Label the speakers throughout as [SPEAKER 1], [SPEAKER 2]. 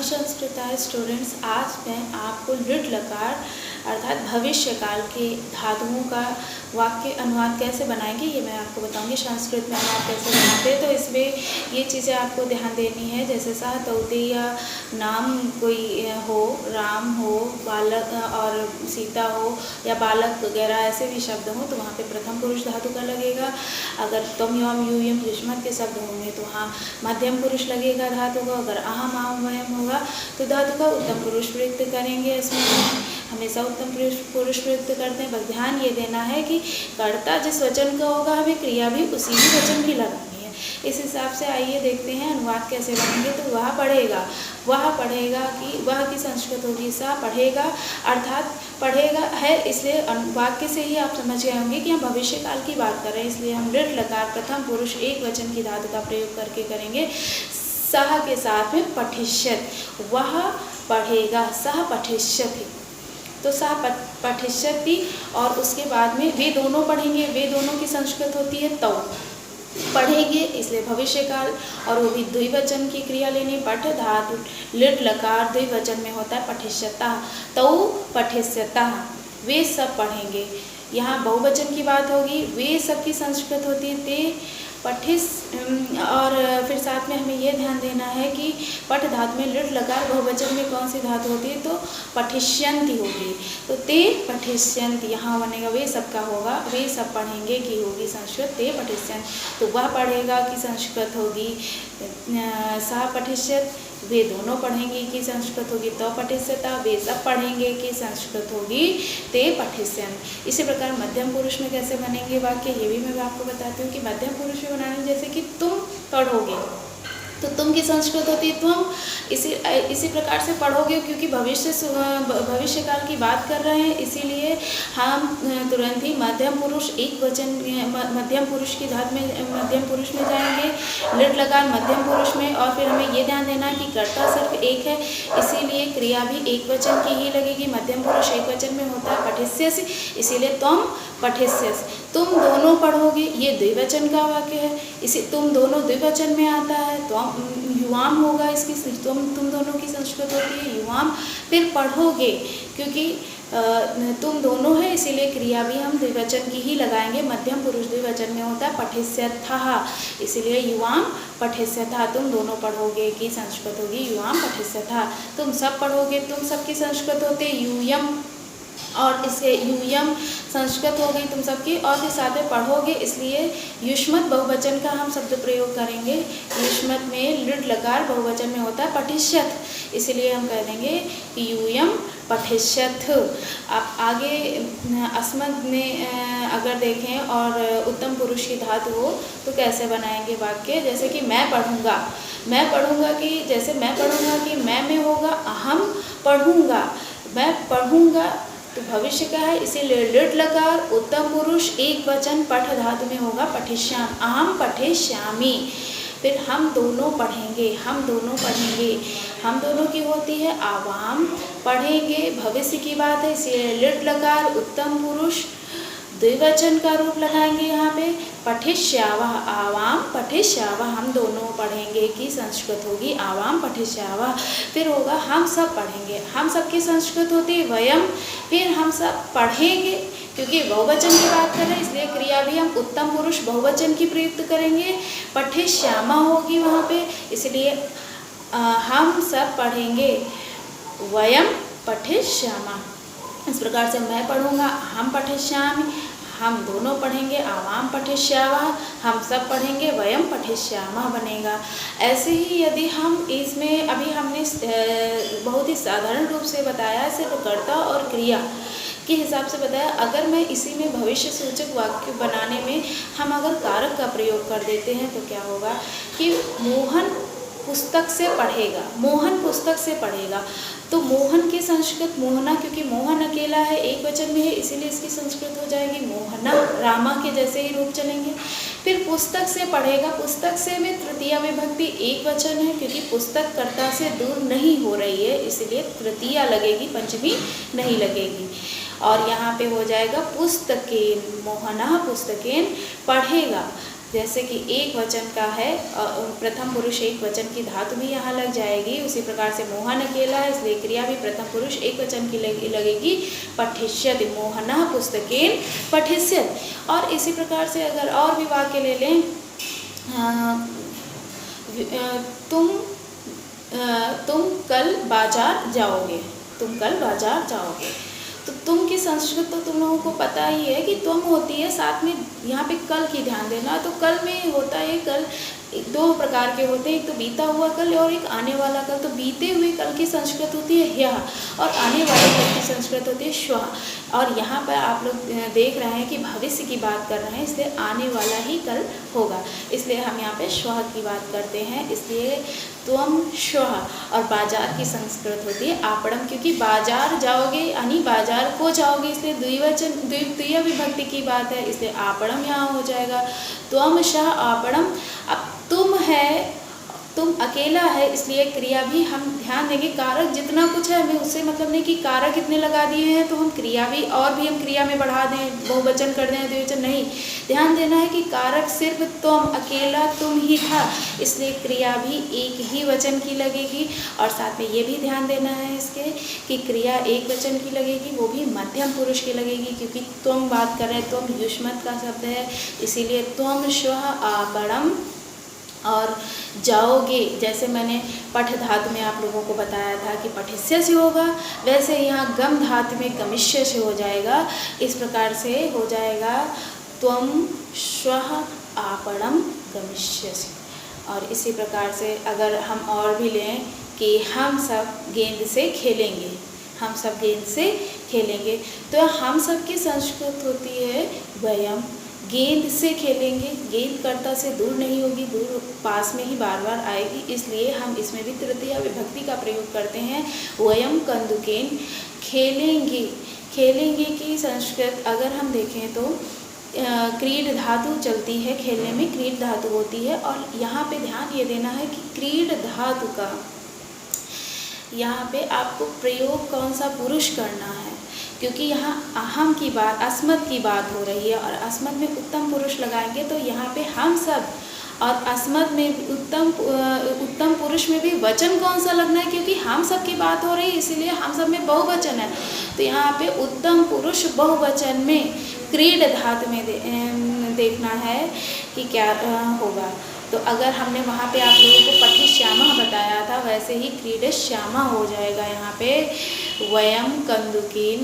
[SPEAKER 1] संस्कृताय स्टूडेंट्स, आज मैं आपको लृट लकार अर्थात भविष्य काल के धातुओं का वाक्य अनुवाद कैसे बनाएंगे ये मैं आपको बताऊंगी। संस्कृत में अनुवाद कैसे बनाते हैं तो इसमें ये चीज़ें आपको ध्यान देनी है। जैसे सा तौते या नाम कोई हो, राम हो, बालक और सीता हो या बालक वगैरह ऐसे भी शब्द हों तो वहाँ पे प्रथम पुरुष धातु का लगेगा। अगर तुम यम यूयम युष्मत के शब्द होंगे तो वहाँ मध्यम पुरुष लगेगा धातु का। अगर अहम आम वयम होगा तो धातु का उत्तम पुरुष प्रयुक्त करेंगे। इसमें हमेशा उत्तम पुरुष प्रयुक्त करते हैं। बस ध्यान ये देना है कि कर्ता जिस वचन का होगा हमें क्रिया भी उसी ही वचन की लगानी है। इस हिसाब से आइए देखते हैं अनुवाद कैसे बनेंगे। तो वह पढ़ेगा कि वह की संस्कृत होगी सा पढ़ेगा, अर्थात पढ़ेगा है, इसलिए वाक्य से ही आप समझ गए होंगे कि हम भविष्य काल की बात कर रहे हैं। इसलिए हम लृट लकार प्रथम पुरुष एक वचन की धातु का प्रयोग करके करेंगे। सह के साथ में पठिष्यत, वह पढ़ेगा, सह पठिष्यति, तो सह पठिष्यति और उसके बाद में वे दोनों पढ़ेंगे। वे दोनों की संस्कृत होती है तौ, पढ़ेंगे, इसलिए भविष्य काल और वो भी द्विवचन की क्रिया लेनी। पठ धातु लिट लकार द्विवचन में होता है पठिष्यता, तौ पठिष्यता, वे सब पढ़ेंगे। यहाँ बहुवचन की बात होगी, वे सब की संस्कृत होती है ते पठिस। और फिर साथ में हमें यह ध्यान देना है कि पठ धातु में लिट लकार बहुवचन में कौन सी धातु होती है तो पठिष्यन्ति होगी। तो ते पठिष्यन्ति यहाँ बनेगा वे सब का होगा, वे सब पढ़ेंगे की होगी संस्कृत ते पठिष्यन्ति। तो वह पढ़ेगा की संस्कृत होगी सह पठिष्यत, वे दोनों पढ़ेंगे की संस्कृत होगी तो पठिष्यता, वे सब पढ़ेंगे की संस्कृत होगी ते पठिष्यन्। इसी प्रकार मध्यम पुरुष में कैसे बनेंगे वाक्य ये भी मैं आपको बताती हूँ कि मध्यम पुरुष में बनाने जैसे कि तुम पढ़ोगे तो तुम की संस्कृत होती है तुम। इसी प्रकार से पढ़ोगे क्योंकि भविष्य काल की बात कर रहे हैं, इसीलिए हम तुरंत ही मध्यम पुरुष एक वचन मध्यम पुरुष की धातु में मध्यम पुरुष में जाएंगे, लिट लकार मध्यम पुरुष में। और फिर हमें ये ध्यान देना है कि कर्ता सिर्फ एक है, इसीलिए क्रिया भी एक वचन की ही लगेगी। मध्यम पुरुष एक वचन में होता है पठिष्यसि, इसीलिए तुम पठिष्यसि, तुम दोनों पढ़ोगे, ये द्विवचन का वाक्य है, इसी तुम दोनों द्विवचन में आता है। तो युवाम होगा इसकी, तुम दोनों की संस्कृत होती है युवाम। फिर पढ़ोगे क्योंकि तुम दोनों है, इसीलिए क्रिया भी हम द्विवचन की ही लगाएंगे। मध्यम पुरुष द्विवचन में होता है पठिष्यथः, इसीलिए युवाम पठिष्यथः, तुम दोनों पढ़ोगे की संस्कृत होगी युवाम पठिष्यथः। तुम सब पढ़ोगे, तुम सबकी संस्कृत होती है यूयम, और इससे यूयम संस्कृत हो गई तुम सबकी। और फिर साथ में पढ़ोगे, इसलिए युष्मत बहुवचन का हम शब्द प्रयोग करेंगे। युष्मत में लिट लकार बहुवचन में होता है पठिष्यथ, इसलिए हम कह देंगे कि यूयम पठिष्यथ। आप आगे अस्मद में अगर देखें और उत्तम पुरुष की धातु हो तो कैसे बनाएंगे वाक्य, जैसे कि मैं पढ़ूंगा कि जैसे मैं पढ़ूंगा कि मैं में होगा अहम पढ़ूंगा, मैं पढ़ूंगा तो भविष्य का है, इसीलिए लिट लकार उत्तम पुरुष एक वचन पठ धातु में होगा पठिष्याम, अहम पठिष्यामि। फिर हम दोनों पढ़ेंगे, हम दोनों की होती है आवाम, पढ़ेंगे भविष्य की बात है, इसलिए लिट लकार उत्तम पुरुष द्विवचन का रूप लगाएंगे यहाँ पे पठिष्यावः, आवाम पठिष्यावः, हम दोनों पढ़ेंगे की संस्कृत होगी आवाम पठिष्यावः। फिर होगा हम सब पढ़ेंगे, हम सब की संस्कृत होती है वयम। फिर हम सब पढ़ेंगे क्योंकि बहुवचन की बात कर रहे हैं, इसलिए क्रिया भी हम उत्तम पुरुष बहुवचन की प्रयुक्त करेंगे, पठिष्यामा होगी वहाँ पे, इसलिए हम सब पढ़ेंगे वयम पठिष्यामा। इस प्रकार से मैं पढ़ूंगा हम पठिष्यामि, हम दोनों पढ़ेंगे आवाम पठिष्यावः, हम सब पढ़ेंगे वयम पठिष्यामः बनेगा। ऐसे ही यदि हम इसमें अभी हमने बहुत ही साधारण रूप से बताया, सिर्फ कर्ता और क्रिया के हिसाब से बताया। अगर मैं इसी में भविष्य सूचक वाक्य बनाने में हम अगर कारक का प्रयोग कर देते हैं तो क्या होगा कि मोहन पुस्तक से पढ़ेगा, मोहन पुस्तक से पढ़ेगा, तो मोहन की संस्कृत मोहना, क्योंकि मोहन अकेला है एक वचन में है इसीलिए इसकी संस्कृत हो जाएगी मोहना, रामा के जैसे ही रूप चलेंगे। फिर पुस्तक से पढ़ेगा, पुस्तक से में तृतीया विभक्ति एक वचन है क्योंकि पुस्तक कर्ता से दूर नहीं हो रही है, इसलिए तृतीया लगेगी, पंचमी नहीं लगेगी। और यहाँ पे हो जाएगा पुस्तकेन, मोहना पुस्तकेन पढ़ेगा, जैसे कि एक वचन का है, प्रथम पुरुष एक वचन की धातु भी यहाँ लग जाएगी। उसी प्रकार से मोहन अकेला है, इसलिए क्रिया भी प्रथम पुरुष एक वचन की लगेगी, पठिष्यति, मोहनः पुस्तकेन पठिष्यति। और इसी प्रकार से अगर और भी वाक्य ले लें, तुम कल बाजार जाओगे, तुम कल बाजार जाओगे। तो तुम की संस्कृत तो तुम लोगों को पता ही है कि तुम होती है, साथ में यहाँ पे कल की ध्यान देना। तो कल में होता है, कल दो प्रकार के होते हैं, एक तो बीता हुआ कल और एक आने वाला कल। तो बीते हुए कल की संस्कृत होती है ह्यः और आने वाले कल की संस्कृत होती है श्वः। और यहाँ पर आप लोग देख रहे हैं कि भविष्य की बात कर रहे हैं, इसलिए आने वाला ही कल होगा, इसलिए हम यहाँ पे श्वः की बात करते हैं, इसलिए त्वम श्वः। और बाजार की संस्कृत होती है आपणम, क्योंकि बाजार जाओगे यानी बाजार को जाओगे, इसलिए द्वितीय विभक्ति की बात है, इसलिए आपणम यहाँ हो जाएगा। त्वम शः आपणम। अब तुम है, तुम अकेला है, इसलिए क्रिया भी हम ध्यान देंगे, कारक जितना कुछ है हमें उससे मतलब नहीं कि कारक इतने लगा दिए हैं तो हम क्रिया भी और भी हम क्रिया में बढ़ा दें, बहुवचन कर दें, द्विवचन नहीं। ध्यान देना है कि कारक सिर्फ तुम, अकेला तुम ही था, इसलिए क्रिया भी एक ही वचन की लगेगी। और साथ में ये भी ध्यान देना है इसके कि क्रिया एक वचन की लगेगी, वो भी मध्यम पुरुष की लगेगी, क्योंकि तुम बात कर रहे हैं, तुम युष्मत का शब्द है, इसीलिए त्वम श्वः आपणम। और जाओगे, जैसे मैंने पठ धातु में आप लोगों को बताया था कि पठिष्य से होगा, वैसे यहाँ गम धातु में गमिष्य से हो जाएगा। इस प्रकार से हो जाएगा त्वम श्वः आपणम गमिष्यसि। और इसी प्रकार से अगर हम और भी लें कि हम सब गेंद से खेलेंगे, हम सब गेंद से खेलेंगे, तो हम सब की संस्कृत होती है वयम। गेंद से खेलेंगे, गेंद कर्ता से दूर नहीं होगी, दूर पास में ही बार बार आएगी, इसलिए हम इसमें भी तृतीया विभक्ति का प्रयोग करते हैं। वयम कंदुकेन खेलेंगे, खेलेंगे की संस्कृत अगर हम देखें तो क्रीड धातु चलती है, खेलने में क्रीड धातु होती है। और यहाँ पे ध्यान ये देना है कि क्रीड धातु का यहाँ पे आपको प्रयोग कौन सा पुरुष करना है, क्योंकि यहाँ अहम की बात, अस्मत् की बात हो रही है, और अस्मत् में उत्तम पुरुष लगाएंगे तो यहाँ पे हम सब, और अस्मत् में उत्तम पुरुष में भी वचन कौन सा लगना है, क्योंकि हम सब की बात हो रही है, इसीलिए हम सब में बहुवचन है। तो यहाँ पे उत्तम पुरुष बहुवचन में क्रीड धातु में देखना है कि क्या होगा। तो अगर हमने वहाँ पे आप लोगों को पठिष्यामः बताया था, वैसे ही क्रीडिष्यामः हो जाएगा यहाँ पे, वयम कंदुकेन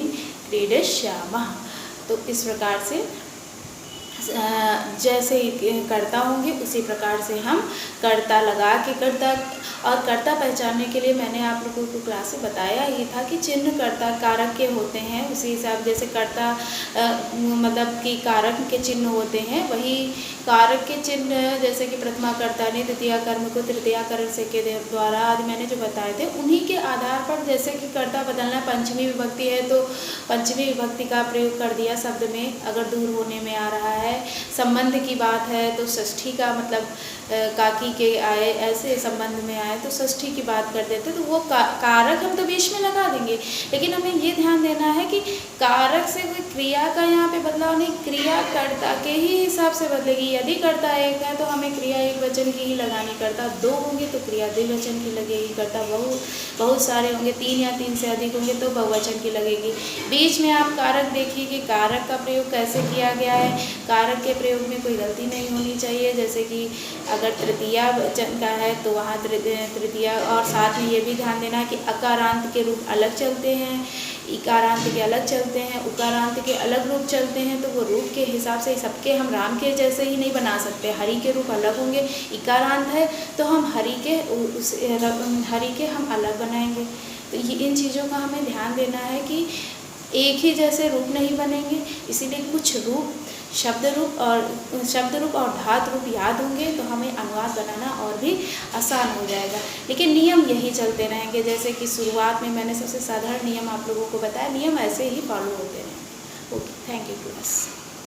[SPEAKER 1] क्रीडिष्यामः। तो इस प्रकार से जैसे कर्ता होंगे उसी प्रकार से हम कर्ता लगा के कर्ता, और कर्ता पहचानने के लिए मैंने आप लोगों को क्लास में बताया ही था कि चिन्ह कर्ता कारक के होते हैं, उसी हिसाब जैसे कर्ता मतलब कि कारक के चिन्ह होते हैं, वही कारक के चिन्ह जैसे कि प्रथमा कर्ता ने द्वितीय कर्म को तृतीया करण से के द्वारा आदि मैंने जो बताए थे, उन्हीं के आधार पर जैसे कि कर्ता बदलना, पंचमी विभक्ति है तो पंचमी विभक्ति का प्रयोग कर दिया शब्द में अगर दूर होने में आ रहा है। संबंध की बात है तो षष्ठी का मतलब काकी के आए ऐसे संबंध में आए तो षष्ठी की बात कर देते, तो वो कारक हम तो बीच में लगा देंगे, लेकिन हमें ये ध्यान देना है कि कारक से कोई क्रिया का यहाँ पे बदलाव नहीं, क्रिया कर्ता के ही हिसाब से बदलेगी। यदि कर्ता एक है तो हमें क्रिया एक वचन की ही लगानी, कर्ता दो होंगे तो क्रिया द्विवचन की लगेगी, कर्ता बहुत सारे होंगे, 3 या 3 से अधिक होंगे तो बहुवचन की लगेगी। बीच में आप कारक देखिए कि कारक का प्रयोग कैसे किया गया है, कारक के प्रयोग में कोई गलती नहीं होनी चाहिए। जैसे कि अगर तृतीया वचन का है तो वहाँ तृतीया, और साथ में ये भी ध्यान देना है कि अकारांत के रूप अलग चलते हैं, इकारांत के अलग चलते हैं, उकारांत के अलग रूप चलते हैं, तो वो रूप के हिसाब से सबके हम राम के जैसे ही नहीं बना सकते। हरि के रूप अलग होंगे, इकारांत है तो हम हरि के हम अलग बनाएंगे। तो ये इन चीज़ों का हमें ध्यान देना है कि एक ही जैसे रूप नहीं बनेंगे, इसीलिए कुछ रूप शब्द रूप और धातु रूप याद होंगे तो हमें अनुवाद बनाना और भी आसान हो जाएगा। लेकिन नियम यही चलते रहेंगे, जैसे कि शुरुआत में मैंने सबसे साधारण नियम आप लोगों को बताया, नियम ऐसे ही फॉलो होते रहेंगे। Okay, thank you class.